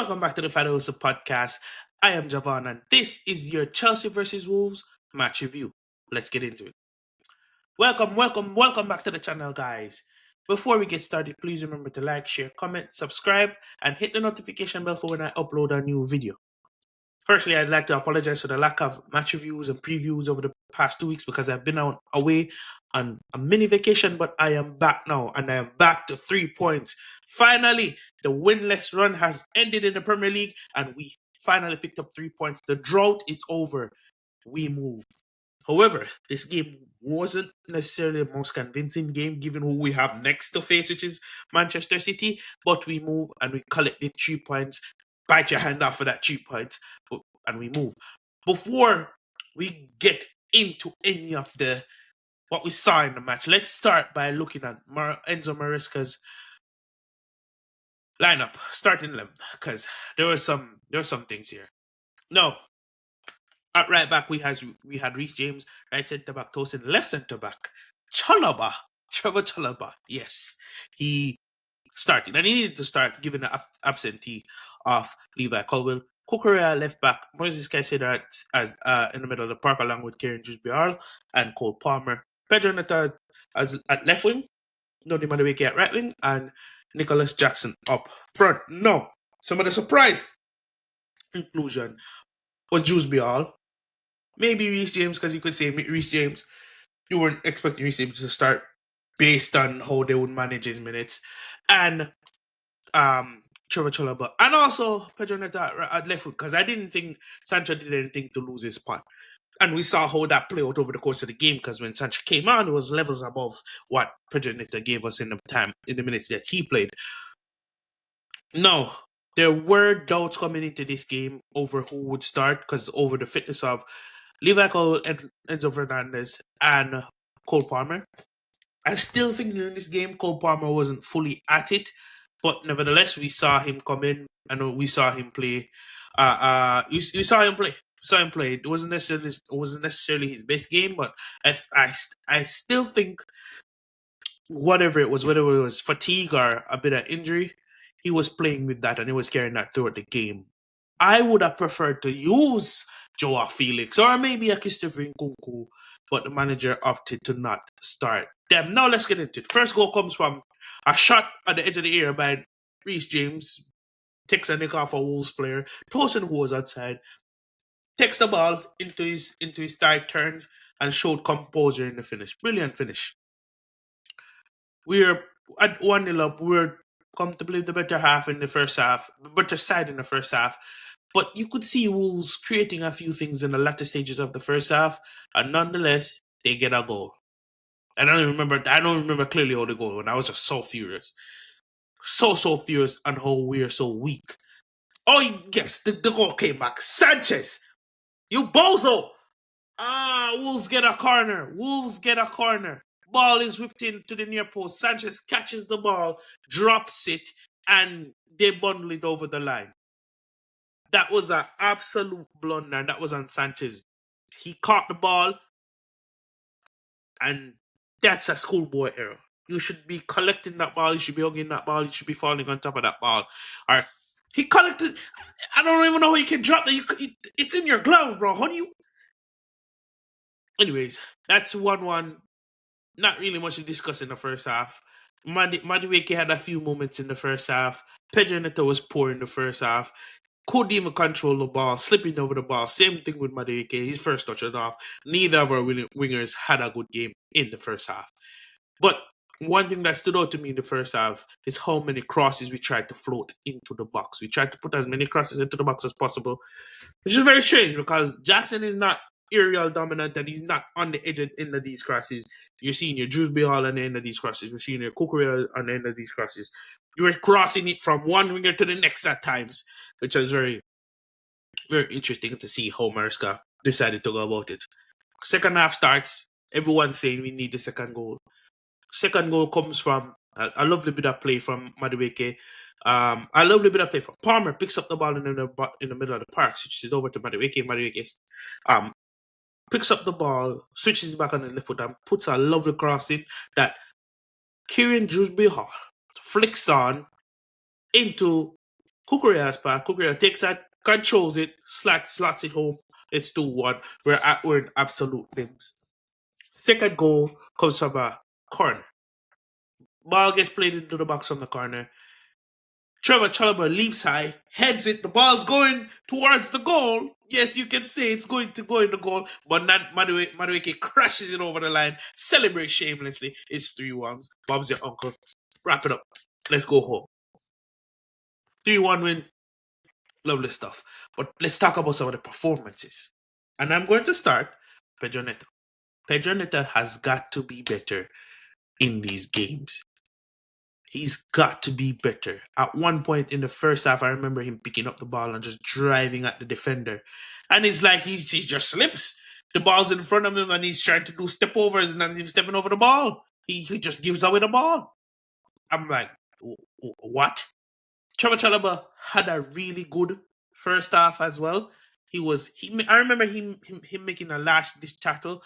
Welcome back to the Fadosa podcast. I am Javan, and this is your Chelsea versus Wolves match review. Let's get into it. Welcome back to the channel, guys. Before we get started, please remember to like, share, comment, subscribe, and hit the notification bell for when I upload a new video. Firstly, I'd like to apologize for the lack of match reviews and previews over the past 2 weeks because I've been away on a mini vacation, but I am back now, and I am back to 3 points. Finally, the winless run has ended in the Premier League, and we finally picked up 3 points. The drought is over. We move. However, this game wasn't necessarily the most convincing game given who we have next to face, which is Manchester City, but we move and we collect the 3 points. Bite your hand off for that 3 points, and we move. Before we get into any of what we saw in the match, let's start by looking at Enzo Maresca's lineup, starting them, because there were some things here. No. At right back, we had Reece James, right centre back Tosin, left centre back Chalobah, Trevor Chalobah. Yes, he started, and he needed to start given the absentee of Levi Colwill. Kukurea left back, Moses Caicedo as in the middle of the park along with Kieran Dewsbury and Cole Palmer. Pedro Neto as at left wing, Noni Madueke at right wing, and Nicholas Jackson up front. No, some of the surprise inclusion was Dewsbury. Maybe Reece James, because you could say Reece James. You weren't expecting Reece James to start based on how they would manage his minutes. And Trevor Chalobah. And also Pedro Neto at left foot, because I didn't think Sancho did anything to lose his spot. And we saw how that played out over the course of the game, because when Sancho came on, it was levels above what Pedro Neto gave us in the minutes that he played. No, there were doubts coming into this game over who would start, because over the fitness of Levi Cole, Enzo Fernandez, and Cole Palmer. I still think during this game, Cole Palmer wasn't fully at it, but nevertheless, we saw him come in and we saw him play. We saw him play. It wasn't necessarily his best game, but I still think whether it was fatigue or a bit of injury, he was playing with that and he was carrying that throughout the game. I would have preferred to use Joao Felix or maybe a Christopher Nkunku, but the manager opted to not start them. Now let's get into it. First goal comes from a shot at the edge of the area by Reece James. Takes a nick off a Wolves player. Tosin, who was outside, takes the ball into his tight turns and showed composure in the finish. Brilliant finish. We're at 1-0 up. We're comfortably the better side in the first half. But you could see Wolves creating a few things in the latter stages of the first half, and nonetheless, they get a goal. I don't remember clearly how the goal went. I was just so furious. So furious on how we're so weak. Oh, yes, the goal came back. Sanchez! You bozo! Wolves get a corner. Ball is whipped into the near post. Sanchez catches the ball, drops it, and they bundle it over the line. That was an absolute blunder, and that was on Sanchez. He caught the ball, and that's a schoolboy error. You should be collecting that ball. You should be hugging that ball. You should be falling on top of that ball. Or he collected. I don't even know how you can drop that. It's in your glove, bro. How do you? Anyways, that's 1-1. Not really much to discuss in the first half. Madueke had a few moments in the first half. Pedro Neto was poor in the first half. Couldn't even control the ball, slipping over the ball. Same thing with Madueke. His first touch was off. Neither of our wingers had a good game in the first half. But one thing that stood out to me in the first half is how many crosses we tried to float into the box. We tried to put as many crosses into the box as possible, which is very strange because Jackson is not aerial dominant and he's not on the edge of the end of these crosses. You're seeing your Dewsbury on the end of these crosses. You're seeing your Kukurea on the end of these crosses. You were crossing it from one winger to the next at times, which was very, very interesting to see how Maresca decided to go about it. Second half starts. Everyone's saying we need the second goal. Second goal comes from a lovely bit of play from Madueke. A lovely bit of play from Palmer. Picks up the ball in the middle of the park, switches it over to Madueke. Madueke picks up the ball, switches back on his left foot, and puts a lovely cross in that Kieran Dewsbury flicks on into Kukurea has passed. Kukurea takes that, controls it, slots it home. It's 2-1. We're in absolute limbs. Second goal comes from a corner. Ball gets played into the box from the corner. Trevor Chalobah leaps high, heads it. The ball's going towards the goal. Yes, you can say it's going to go in the goal, but not Madueke crashes it over the line, celebrates shamelessly. It's 3-1. Bob's your uncle. Wrap it up. Let's go home. 3-1 win. Lovely stuff. But let's talk about some of the performances. And I'm going to start Pedro Neto. Pedro Neto has got to be better in these games. He's got to be better. At one point in the first half, I remember him picking up the ball and just driving at the defender. And it's like he just slips. The ball's in front of him and he's trying to do step overs and not even stepping over the ball. He just gives away the ball. I'm like, what? Trevor Chalobah had a really good first half as well. I remember him making a last ditch tackle,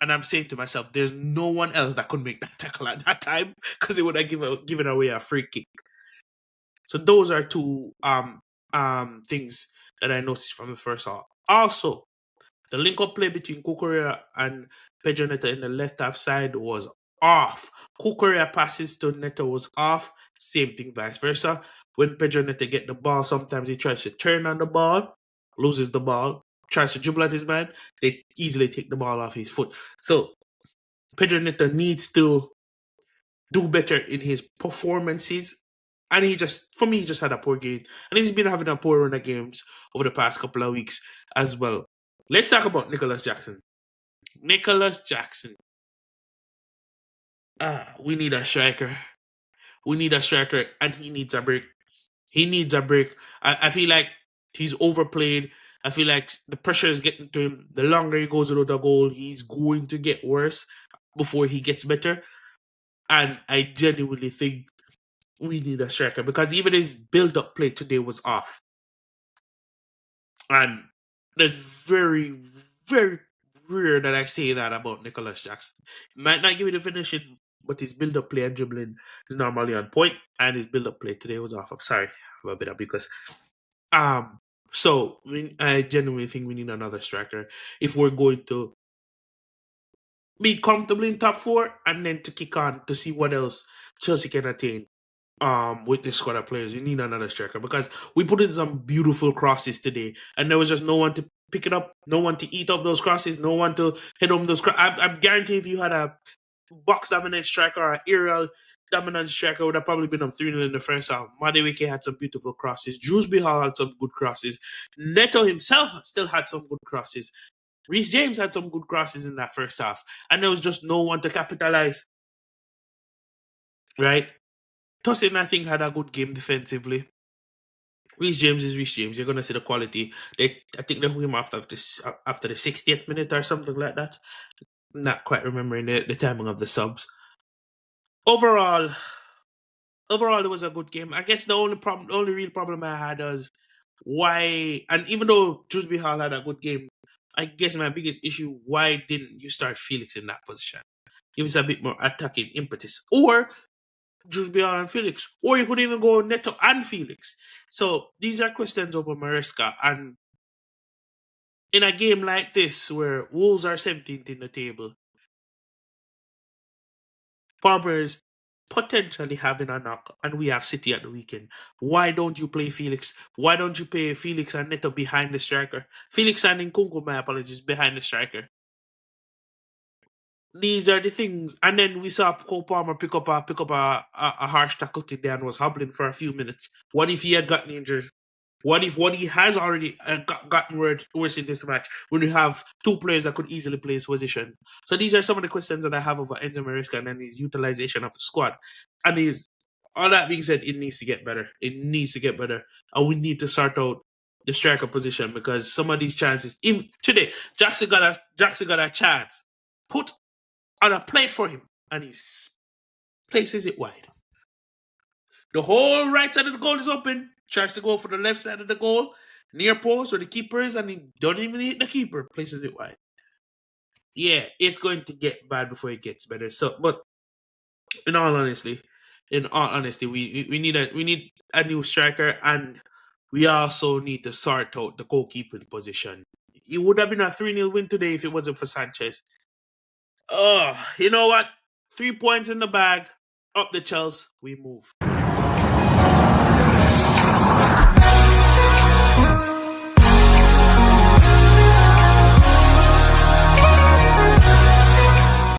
and I'm saying to myself, there's no one else that could make that tackle at that time because it would have given away a free kick. So those are two things that I noticed from the first half. Also, the link-up play between Kukurea and Pedro Neto in the left-half side was off. Kukurea passes to Neto was off. Same thing, vice versa. When Pedro Neto get the ball, sometimes he tries to turn on the ball, loses the ball, tries to dribble at his man. They easily take the ball off his foot. So Pedro Neto needs to do better in his performances. And he just had a poor game. And he's been having a poor run of games over the past couple of weeks as well. Let's talk about Nicholas Jackson. Nicholas Jackson. We need a striker. We need a striker, and he needs a break. He needs a break. I feel like he's overplayed. I feel like the pressure is getting to him. The longer he goes without a goal, he's going to get worse before he gets better. And I genuinely think we need a striker because even his build-up play today was off. And there's very, very rare that I say that about Nicholas Jackson. He might not give you the finishing, but his build-up play and dribbling is normally on point, and his build-up play today was off. I'm sorry, I'm a bit up because so I genuinely think we need another striker if we're going to be comfortably in top four, and then to kick on to see what else Chelsea can attain. With this squad of players, you need another striker because we put in some beautiful crosses today, and there was just no one to pick it up, no one to eat up those crosses, no one to hit home those crosses. I guarantee if you had a box dominant striker or an aerial dominant striker, would have probably been up 3-0 in the first half. Madeweke had some beautiful crosses. Drewsby Hall had some good crosses. Neto himself still had some good crosses. Reece James had some good crosses in that first half, and there was just no one to capitalize. Right? Tosin, I think, had a good game defensively. Reece James is Reece James. You're gonna see the quality. I think they hooked him after the 60th minute or something like that. Not quite remembering the timing of the subs. Overall, it was a good game. I guess the only real problem I had was why. And even though Drewsby Hall had a good game, I guess my biggest issue: why didn't you start Felix in that position? Give us a bit more attacking impetus, or Drewsby Hall and Felix, or you could even go Neto and Felix. So these are questions over Maresca. And in a game like this, where Wolves are 17th in the table, Palmer is potentially having a knock, and we have City at the weekend. Why don't you play Felix? Why don't you play Felix and Neto behind the striker? Felix and Nkunku, my apologies, behind the striker. These are the things. And then we saw Cole Palmer pick up a harsh tackle today and was hobbling for a few minutes. What if he had gotten injured? What if what he has already gotten worse in this match when you have two players that could easily play his position? So these are some of the questions that I have over Enzo Maresca and then his utilization of the squad. And all that being said, it needs to get better. It needs to get better. And we need to sort out the striker position because some of these chances, even today, Jackson got a chance put on a plate for him, and he places it wide. The whole right side of the goal is open. Tries to go for the left side of the goal, near post where the keeper is, and he don't even hit the keeper. Places it wide. Yeah, it's going to get bad before it gets better. So, but in all honesty, we need a new striker, and we also need to sort out the goalkeeping position. It would have been a 3-0 win today if it wasn't for Sanchez. Oh, you know what? 3 points in the bag. Up the Chelsea, we move.